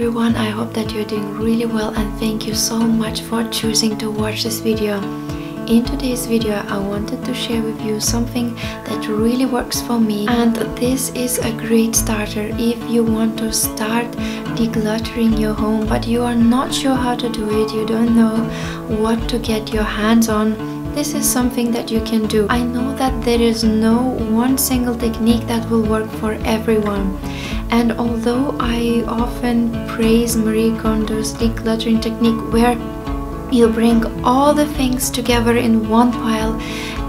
everyone, I hope that you're doing really well, and thank you so much for choosing to watch this video. In today's video I wanted to share with you something that really works for me, and this is a great starter if you want to start decluttering your home but you are not sure how to do it, you don't know what to get your hands on. This is something that you can do. I know that there is no one single technique that will work for everyone, and although I often praise Marie Kondo's decluttering technique where you bring all the things together in one pile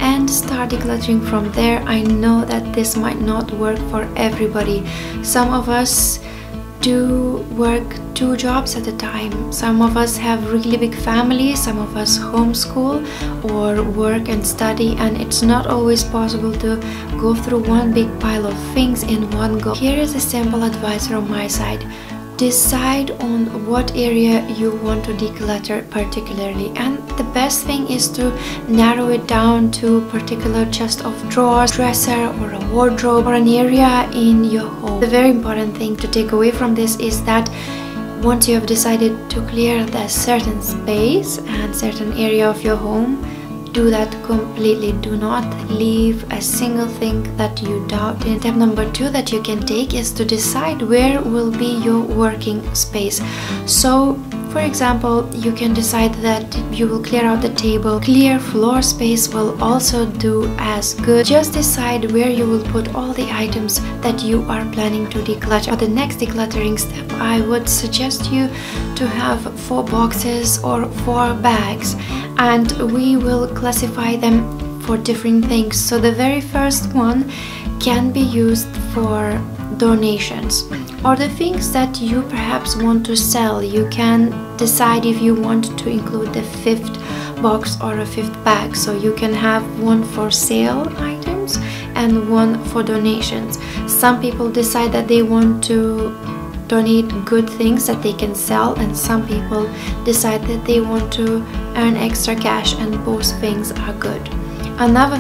and start decluttering from there, I know that this might not work for everybody. Some of us do work 2 jobs at a time. Some of us have really big families, some of us homeschool or work and study, and it's not always possible to go through one big pile of things in one go. Here is a simple advice from my side. Decide on what area you want to declutter particularly, and the best thing is to narrow it down to a particular chest of drawers, dresser or a wardrobe or an area in your home. The very important thing to take away from this is that once you have decided to clear the certain space and certain area of your home, do that completely. Do not leave a single thing that you doubt in. Step number 2 that you can take is to decide where will be your working space. So for example, you can decide that you will clear out the table. Clear floor space will also do as good. Just decide where you will put all the items that you are planning to declutter. For the next decluttering step, I would suggest you to have 4 boxes or 4 bags, and we will classify them for different things. So the very first one can be used for donations or the things that you perhaps want to sell. You can decide if you want to include the 5th box or a 5th bag, so you can have one for sale items and one for donations. Some people decide that they want to donate good things that they can sell, and some people decide that they want to earn extra cash, and both things are good. Another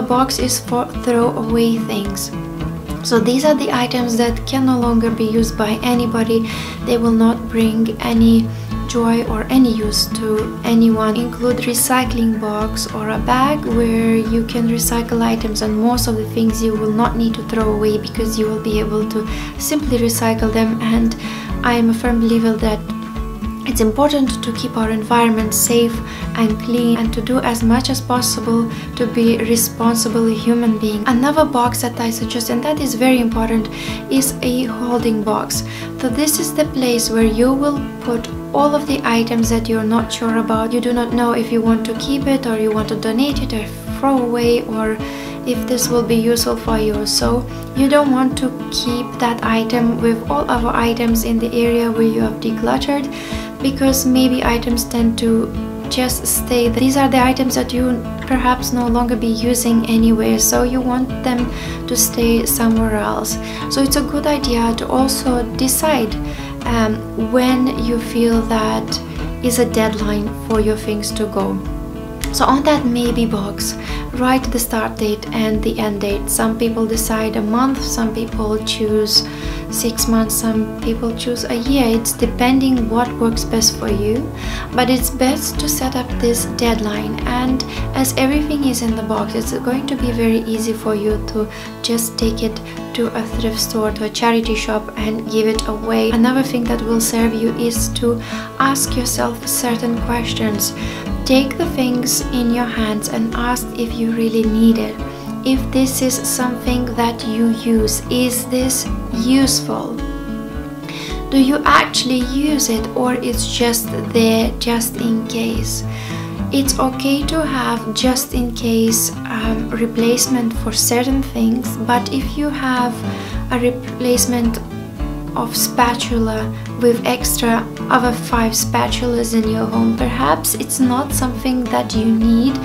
box is for throwaway things. So these are the items that can no longer be used by anybody. They will not bring any joy or any use to anyone. Include recycling box or a bag where you can recycle items, and most of the things you will not need to throw away because you will be able to simply recycle them. And I am a firm believer that it's important to keep our environment safe and clean, and to do as much as possible to be responsible human being. Another box that I suggest, and that is very important, is a holding box. So this is the place where you will put all of the items that you're not sure about. You do not know if you want to keep it or you want to donate it or throw away, or if this will be useful for you. So you don't want to keep that item with all other items in the area where you have decluttered, because maybe items tend to just stay there. These are the items that you perhaps no longer be using anyway, so you want them to stay somewhere else. So it's a good idea to also decide when you feel that is a deadline for your things to go. So on that maybe box, write the start date and the end date. Some people decide a month, some people choose 6 months, some people choose a year. It's depending what works best for you, but it's best to set up this deadline. And as everything is in the box, it's going to be very easy for you to just take it to a thrift store, to a charity shop, and give it away. Another thing that will serve you is to ask yourself certain questions. Take the things in your hands and ask if you really need it. If this is something that you use, is this useful? Do you actually use it, or it's just there just in case? It's okay to have just in case replacement for certain things, but if you have a replacement of spatula with extra other 5 spatulas in your home, perhaps it's not something that you need,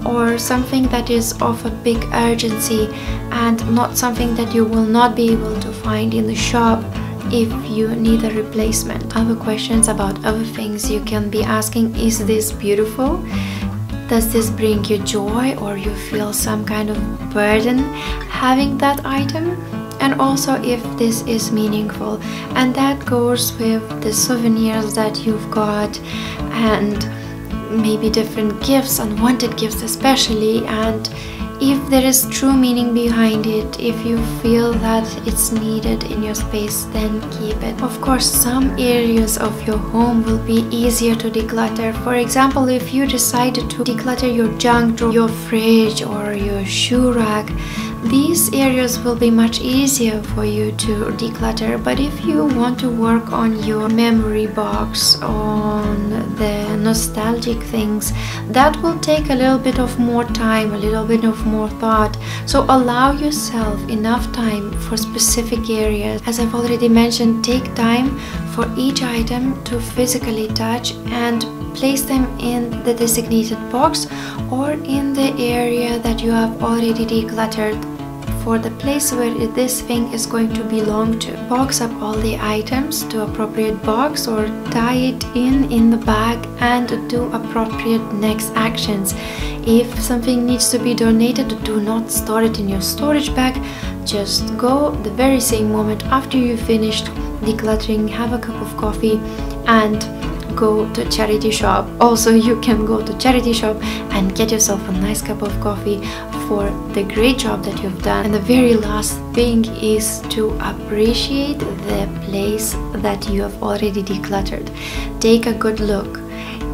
or something that is of a big urgency, and not something that you will not be able to find in the shop if you need a replacement. Other questions about other things you can be asking: is this beautiful? Does this bring you joy, or you feel some kind of burden having that item? and also if this is meaningful. And that goes with the souvenirs that you've got, and maybe different gifts, unwanted gifts especially. And if there is true meaning behind it, if you feel that it's needed in your space, then keep it. Of course, some areas of your home will be easier to declutter. For example, if you decided to declutter your junk drawer, your fridge, or your shoe rack, these areas will be much easier for you to declutter. But if you want to work on your memory box, on the nostalgic things, that will take a little bit of more time, a little bit of more thought. So allow yourself enough time for specific areas. As I've already mentioned, take time for each item to physically touch and place them in the designated box or in the area that you have already decluttered for the place where this thing is going to belong to. Box up all the items to appropriate box or tie it in the bag and do appropriate next actions. If something needs to be donated, do not store it in your storage bag. Just go the very same moment after you finished decluttering, have a cup of coffee and go to charity shop. Also, you can go to charity shop and get yourself a nice cup of coffee for the great job that you've done. And the very last thing is to appreciate the place that you have already decluttered. Take a good look.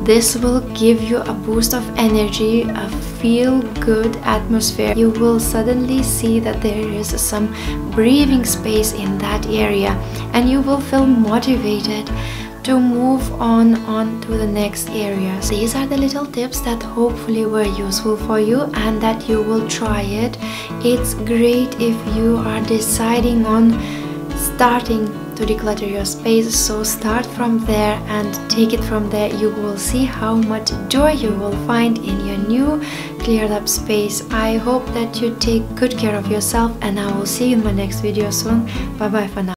This will give you a boost of energy, a feel-good atmosphere. You will suddenly see that there is some breathing space in that area, and you will feel motivated to move on to the next areas. These are the little tips that hopefully were useful for you and that you will try it. It's great if you are deciding on starting to declutter your space, so start from there and take it from there. You will see how much joy you will find in your new cleared up space. I hope that you take good care of yourself, and I will see you in my next video soon. Bye bye for now.